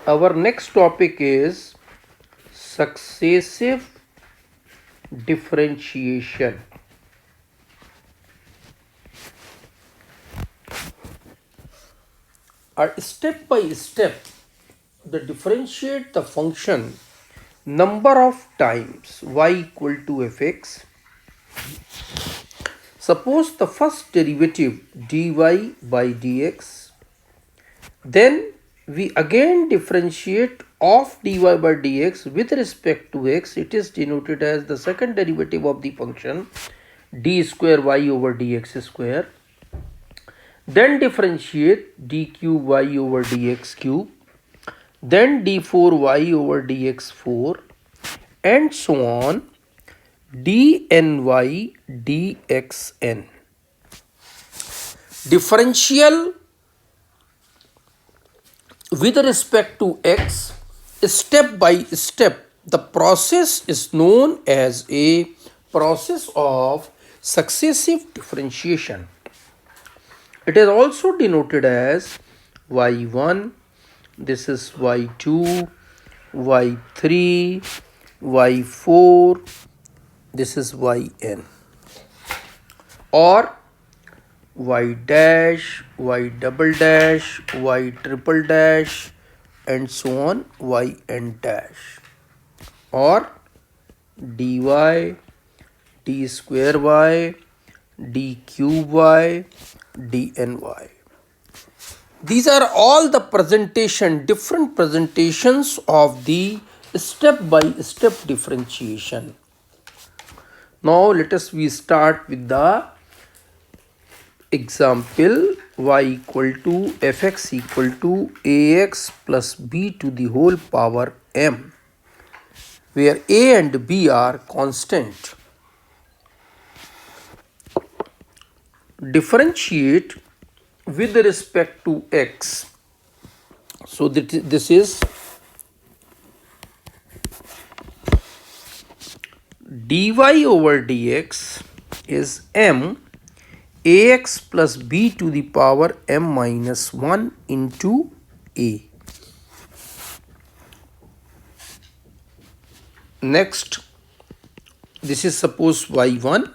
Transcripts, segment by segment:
Our next topic is successive differentiation. Step by step, the differentiate the function number of times y equal to fx. Suppose the first derivative dy by dx, then we again differentiate of dy by dx with respect to x. It is denoted as the second derivative of the function d square y over dx square. Then differentiate d cube y over dx cube, then d4y over dx4, and so on dny dxn. Differential with respect to x, step by step, the process is known as a process of successive differentiation. It is also denoted as y1, this is y2, y3, y4, this is yn, or y dash, y double dash, y triple dash, and so on yn dash, or dy, d square y, d cube y, dny. These are all the different presentations of the step by step differentiation. Now we start with the example y equal to fx equal to ax plus b to the whole power m, where a and b are constant. Differentiate with respect to x. So this is dy over dx is m ax plus b to the power m minus 1 into a. Next, this is suppose y1,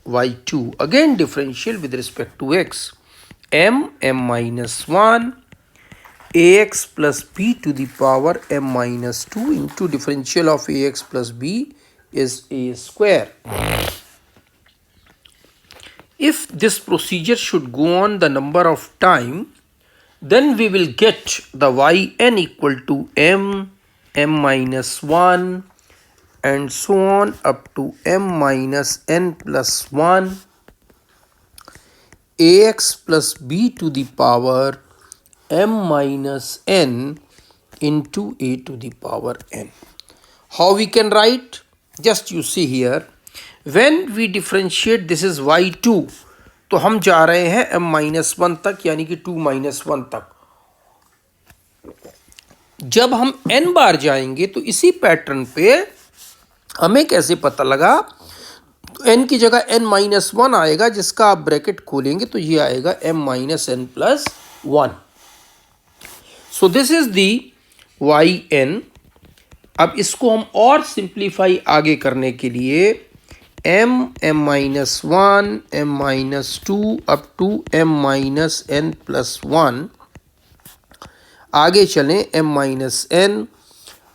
y2, again differential with respect to x, m minus 1 ax plus b to the power m minus 2 into differential of ax plus b is a square. If this procedure should go on the number of time, then we will get the yn equal to m minus 1, and so on up to m minus n plus 1 ax plus b to the power m minus n into a to the power n. How we can write? Just you see here, when we differentiate this is y2, तो हम जा रहे हैं m minus 1 तक, यानी कि 2 minus 1 तक. जब हम n बार जाएंगे तो इसी पैटर्न पे हमें कैसे पता लगा, तो n की जगह n minus 1 आएगा, जिसका आप ब्रैकेट खोलेंगे तो ये आएगा m minus n plus 1. So this is the yn. अब इसको हम और सिंप्लीफाई आगे करने के लिए m minus 1, m minus 2 up to m minus n plus 1 आगे चलें m minus n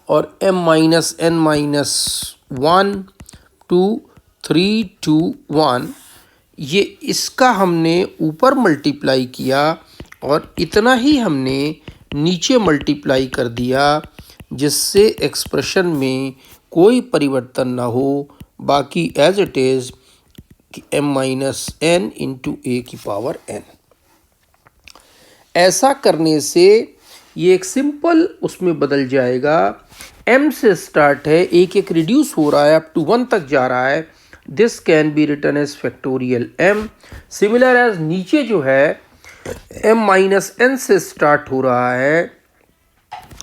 और m minus n minus 1 2 3 2 1, ये इसका हमने ऊपर मल्टीप्लाई किया और इतना ही हमने नीचे मल्टीप्लाई कर दिया, जिससे एक्सप्रेशन में कोई परिवर्तन ना हो, बाकी as it is m minus n into A की पावर n. ऐसा करने से ये एक सिंपल उसमें बदल जाएगा. m से स्टार्ट है, एक एक रिड्यूस हो रहा है, अप टू 1 तक जा रहा है. This can be written as factorial m. Similar as नीचे जो है m माइनस n से स्टार्ट हो रहा है,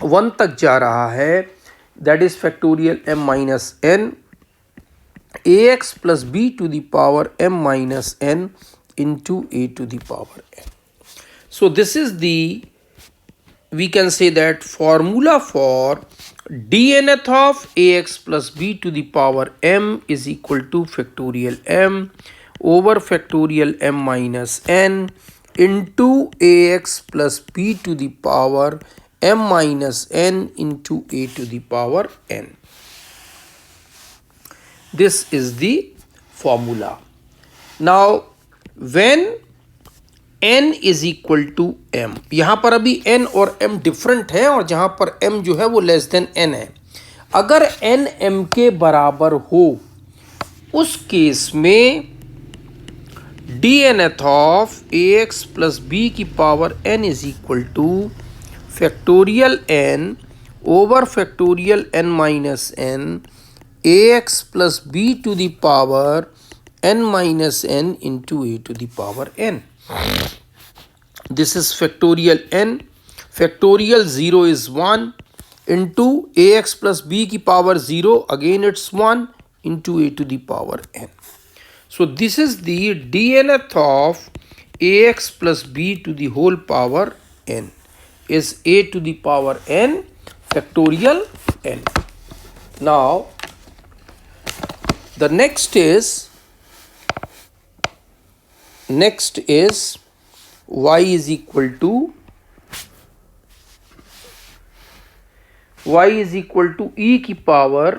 1 तक जा रहा है, that is factorial m minus n ax plus b to the power m minus n into a to the power n. So this is the we can say that formula for dnth of ax plus b to the power m is equal to factorial m over factorial m minus n into ax plus b to the power m minus n into a to the power n. This is the formula. Now when n is equal to m, यहाँ पर अभी n और m different है और जहाँ पर m जो है वो लेस देन n है. अगर n m के बराबर हो उस केस में dnth of ax plus b की power n is equal to factorial n over factorial n minus n ax plus b to the power n minus n into a to the power n. This is factorial n. Factorial 0 is 1 into ax plus b की power 0, again it's 1 into a to the power n. So this is the dnth of ax plus b to the whole power n is a to the power n factorial n. Now the next is y is equal to e की power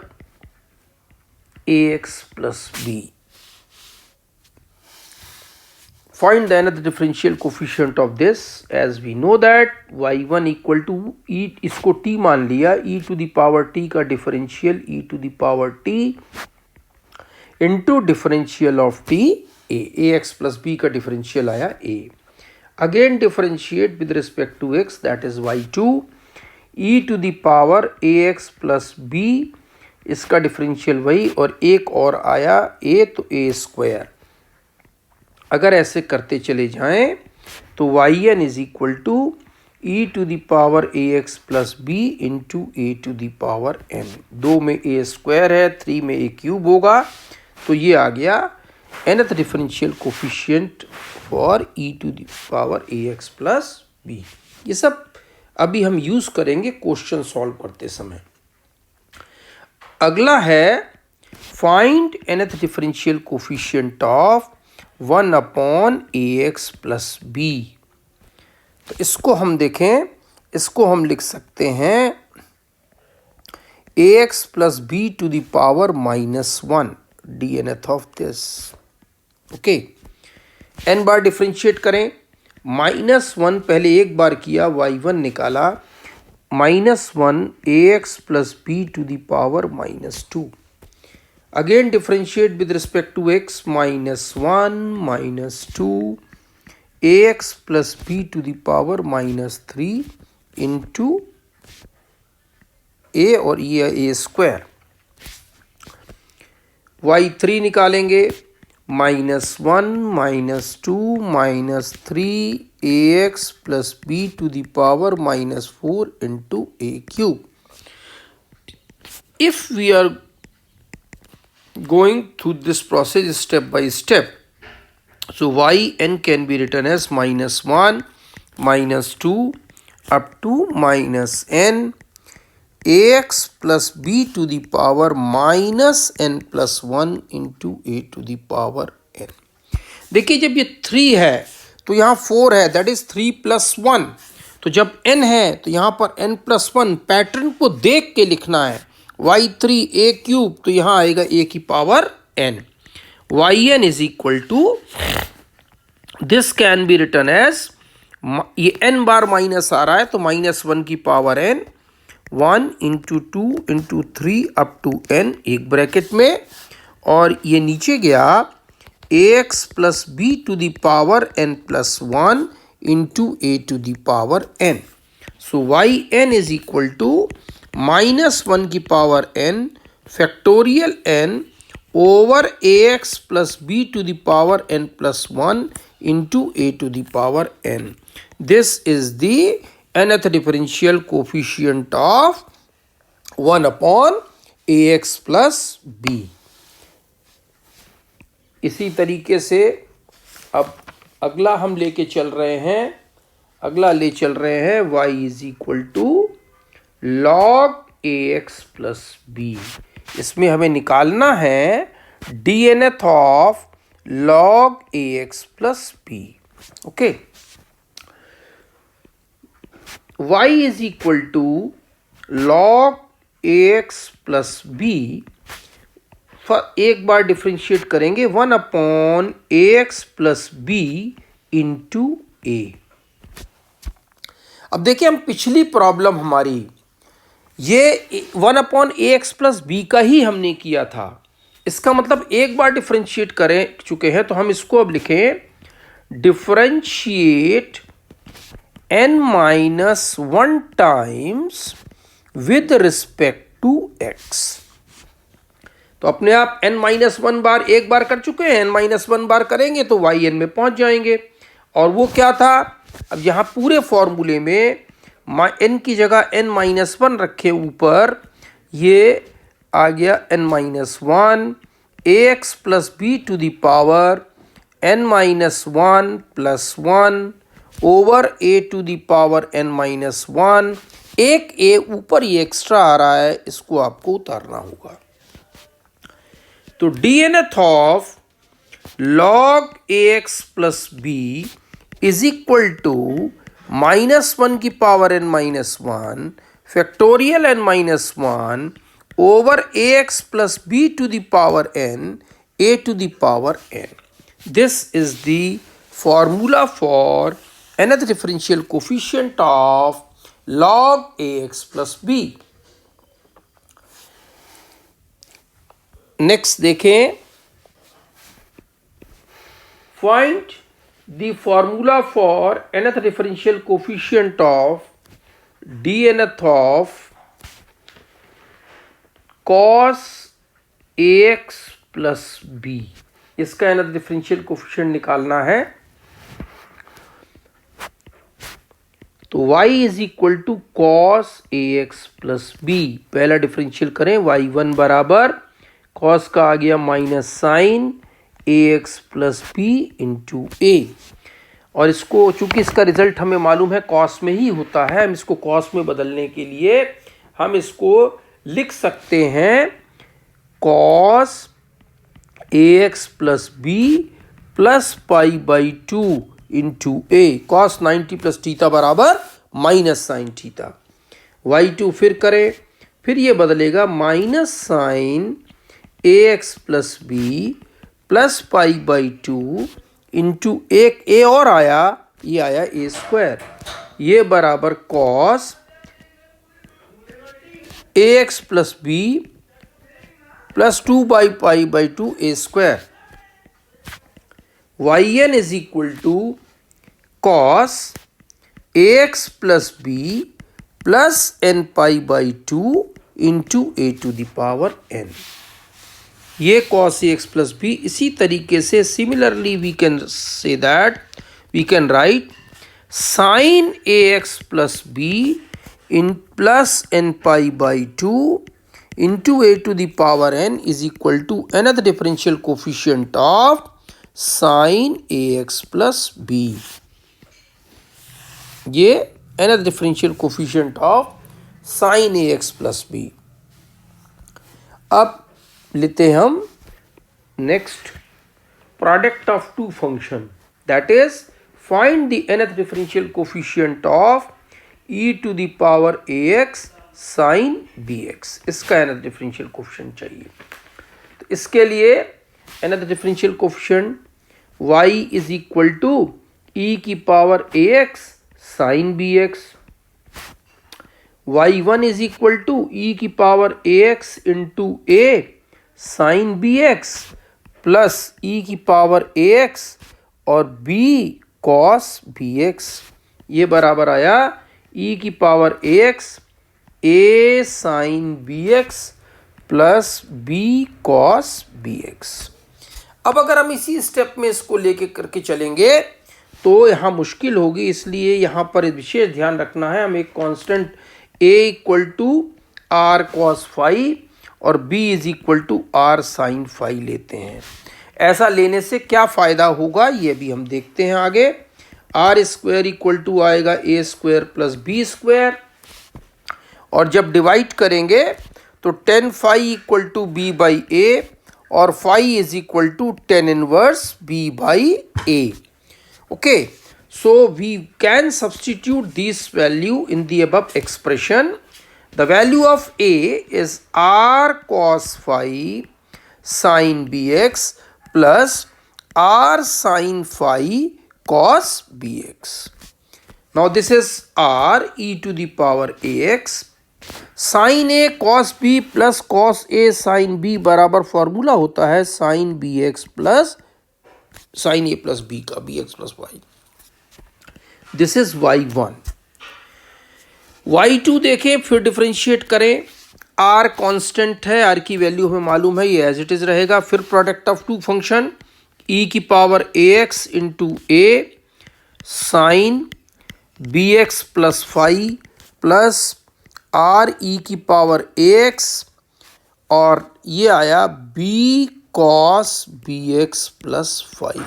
ax plus b. Find the nth differential coefficient of this. As we know that y1 equal to e, इसको t मान लिया, e to the power t का differential e to the power t into differential of t ax plus b का differential आया a. Again differentiate with respect to x, that is y2 e to the power ax plus b, इसका differential वही और एक और आया a, तो a square. अगर ऐसे करते चले जाएं तो yn is equal to e to the power ax plus b into a to the power n. 2 में a स्क्वायर है, 3 में a क्यूब होगा, तो ये आ गया nth differential coefficient for e to the power ax plus b. ये सब अभी हम यूज करेंगे क्वेश्चन सॉल्व करते समय. अगला है find nth differential coefficient of 1 upon ax plus b. तो इसको हम देखें, इसको हम लिख सकते हैं ax plus b to the power minus 1 dnth of this. Okay, n bar differentiate करें, -1 पहले एक बार किया, y1 निकाला, -1 ax plus b to the power -2. Again differentiate with respect to x, -1 -2 ax plus b to the power -3 into a और ये a square. y3 निकालेंगे, -1 -2 -3 ax plus b to the power -4 into a cube. If we are going through this process step by step, so yn can be written as -1 -2 up to -n ax plus b to the power -n plus 1 into a to the power n. देखिए जब ये 3 है तो यहाँ 4 है, that is 3 + 1. तो जब n है तो यहाँ पर n + 1. पैटर्न को देख के लिखना है. y3 a क्यूब, तो यहाँ आएगा a की power n. yn is equal to, this can be return as, ये n बार माइनस आ रहा है तो -1 की power n, 1 into 2 into 3 up to n एक ब्रैकेट में, और ये नीचे गया ax plus b to the power n plus 1 into a to the power n. So yn is equal to -1 की power n factorial n over ax plus b to the power n plus 1 into a to the power n. This is the nth differential coefficient of 1 upon ax plus b. इसी तरीके से अब अगला हम लेके चल रहे हैं अगला ले चल रहे हैं y is equal to log ax plus B. इसमें हमें निकालना है dnth of log ax plus B. Okay, y is equal to log ax plus B. एक बार डिफ्रेंशिएट करेंगे 1/ax प्लस बी इंटू ए। अब देखिए, हम पिछली प्रॉब्लम हमारी ये 1/ax प्लस बी का ही हमने किया था। इसका मतलब एक बार डिफ्रेंशिएट कर चुके हैं, तो हम इसको अब लिखें differentiate n-1 times with respect to x। तो अपने आप n-1 बार एक बार कर चुके हैं, n-1 बार करेंगे तो yn में पहुंच जाएंगे। और वो क्या था, अब यहाँ पूरे फॉर्मूले में n की जगह n-1 रखे ऊपर, ये आ गया n-1 ax plus B to the power n-1 plus 1 over a to the power n-1। एक a ऊपर ये एक्स्ट्रा आ रहा है, इसको आपको उतारना होगा। तो dnth of log ax plus B is equal to -1 की power n-1 factorial n-1 over ax plus b to the power n a to the power n। This is the formula for nth differential coefficient of log ax plus b। Next देखें, find the formula for nth differential coefficient of dnth of cos ax plus b। इसका nth differential coefficient निकालना है। तो y is equal to cos ax plus B. पहला differential करें, y1 बराबर cos का आ गया minus sine ax plus B into A. और इसको, चूंकि इसका रिजल्ट हमें मालूम है cos में ही होता है, हम इसको cos में बदलने के लिए हम इसको लिख सकते हैं cos ax plus B plus pi by 2 into A. cos 90 plus theta बराबर माइनस साइन थीटा। y2 फिर करें, फिर ये बदलेगा minus sine ax plus B plus pi by 2 into एक a और आया, ये आया a स्क्वायर। ये बराबर cos ax plus B plus 2 by pi by 2 a square. yn is equal to cos ax plus B plus n pi by 2 into a to the power n। ये cos ax plus B. इसी तरीके से similarly we can say that we can write sine ax plus B in plus n pi by 2 into a to the power n is equal to nth differential coefficient of sine ax plus B. ये nth differential coefficient of sine ax plus B. अब लेते हम next product of two function, that is find the nth differential coefficient of e to the power ax sine bx। इसका nth differential coefficient चाहिए। तो इसके लिए nth differential coefficient y is equal to e की power ax sine bx। y1 is equal to e की power ax into a sine bx plus e की power ax और b cos bx। ये बराबर आया e की power ax a sine bx plus b cos bx। अब अगर हम इसी स्टेप में इसको लेके करके चलेंगे तो यहाँ मुश्किल होगी, इसलिए यहाँ पर विशेष ध्यान रखना है। हम एक constant a equal to R cos phi और b is equal to R sine phi लेते हैं। ऐसा लेने से क्या फ़ायदा होगा ये भी हम देखते हैं आगे। आर स्क्वायर इक्वल टू आएगा A square plus B square, और जब डिवाइड करेंगे तो tan phi equal to B by A, और phi is equal to tan inverse B by A. Okay, so we can substitute this value in the above expression. The value of A is r cos phi sin bx plus r sin phi cos bx. Now this is r e to the power ax. Sin a cos b plus cos a sin b बराबर formula होता है sin bx plus sin a plus b का, bx plus y. This is y1. y2 देखें, फिर differentiate करें. r constant है, r की value हमें मालूम है, ये एज इट इज रहेगा. फिर product of two function e की power ax into a sine bx plus phi plus r e की पावर ax, और ये आया b cos bx plus phi.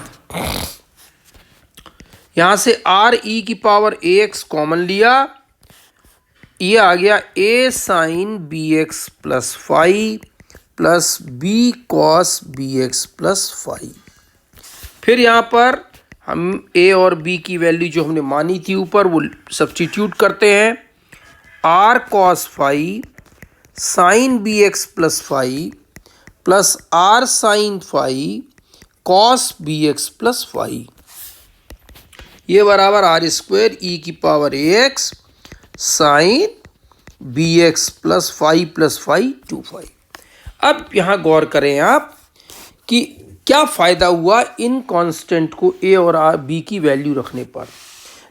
यहां से आर ई की पावर ax कॉमन लिया, ये आ गया a sine bx plus phi plus b cos bx plus phi. फिर यहां पर हम a और b की वैल्यू जो हमने मानी थी ऊपर वो सब्स्टिट्यूट करते हैं. r cos phi sine bx plus phi plus r sine phi cos bx plus phi, ये बराबर आर स्क्वायर ई की power ax sine bx plus phi plus phi 2 phi. अब यहाँ गौर करें आप कि क्या फ़ायदा हुआ इन कांस्टेंट को a और b की वैल्यू रखने पर.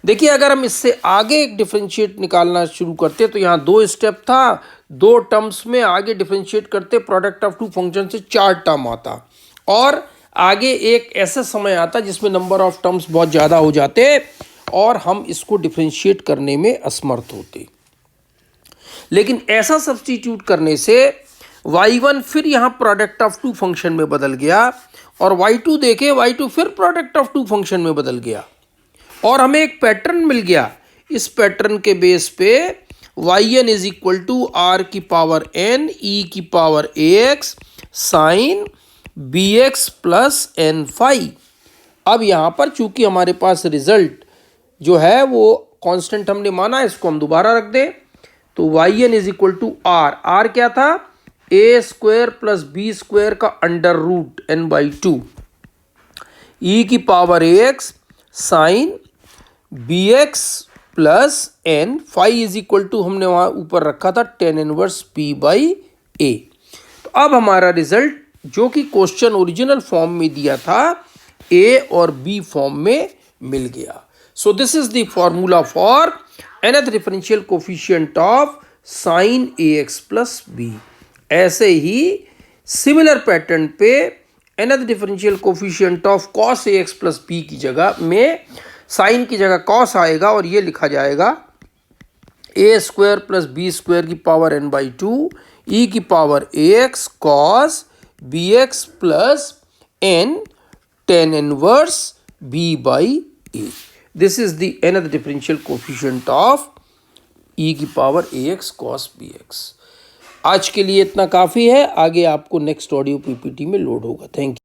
देखिए, अगर हम इससे आगे एक डिफरेंशिएट निकालना शुरू करते तो यहाँ 2 स्टेप था, 2 टर्म्स में आगे डिफरेंशिएट करते प्रोडक्ट ऑफ टू फंक्शन से 4 टर्म आता, और आगे एक ऐसा समय आता जिसमें नंबर ऑफ टर्म्स बहुत ज़्यादा हो जाते और हम इसको डिफरेंशिएट करने में असमर्थ होते. लेकिन ऐसा सब्स्टिट्यूट करने से y1 फिर यहाँ प्रोडक्ट ऑफ टू फंक्शन में बदल गया, और y2 देखे, y2 फिर प्रोडक्ट ऑफ टू फंक्शन में बदल गया, और हमें एक पैटर्न मिल गया. इस पैटर्न के बेस पे yn is equal to R की पावर n e की power ax sine bx plus N phi. अब यहाँ पर चूंकि हमारे पास रिजल्ट जो है वो कांस्टेंट हमने माना है, इसको हम दोबारा रख दें तो yn is equal to R क्या था, a square plus B square का under root n by 2 e की power ax sine bx plus N phi is equal to हमने वहाँ ऊपर रखा था tan inverse p by a. तो अब हमारा रिजल्ट जो कि क्वेश्चन ओरिजिनल फॉर्म में दिया था a और b फॉर्म में मिल गया. So this is the formula for nth differential coefficient of sine ax plus b. ऐसे ही सिमिलर पैटर्न पे nth differential coefficient of cos ax plus b की जगह में साइन की जगह cos आएगा, और ये लिखा जाएगा a square plus B square की पावर n बाई 2 e की power ax cos bx plus n tan inverse b by a. This is the nth differential coefficient of e की पावर ax cos bx. आज के लिए इतना काफ़ी है, आगे आपको नेक्स्ट ऑडियो पीपीटी में लोड होगा. Thank you.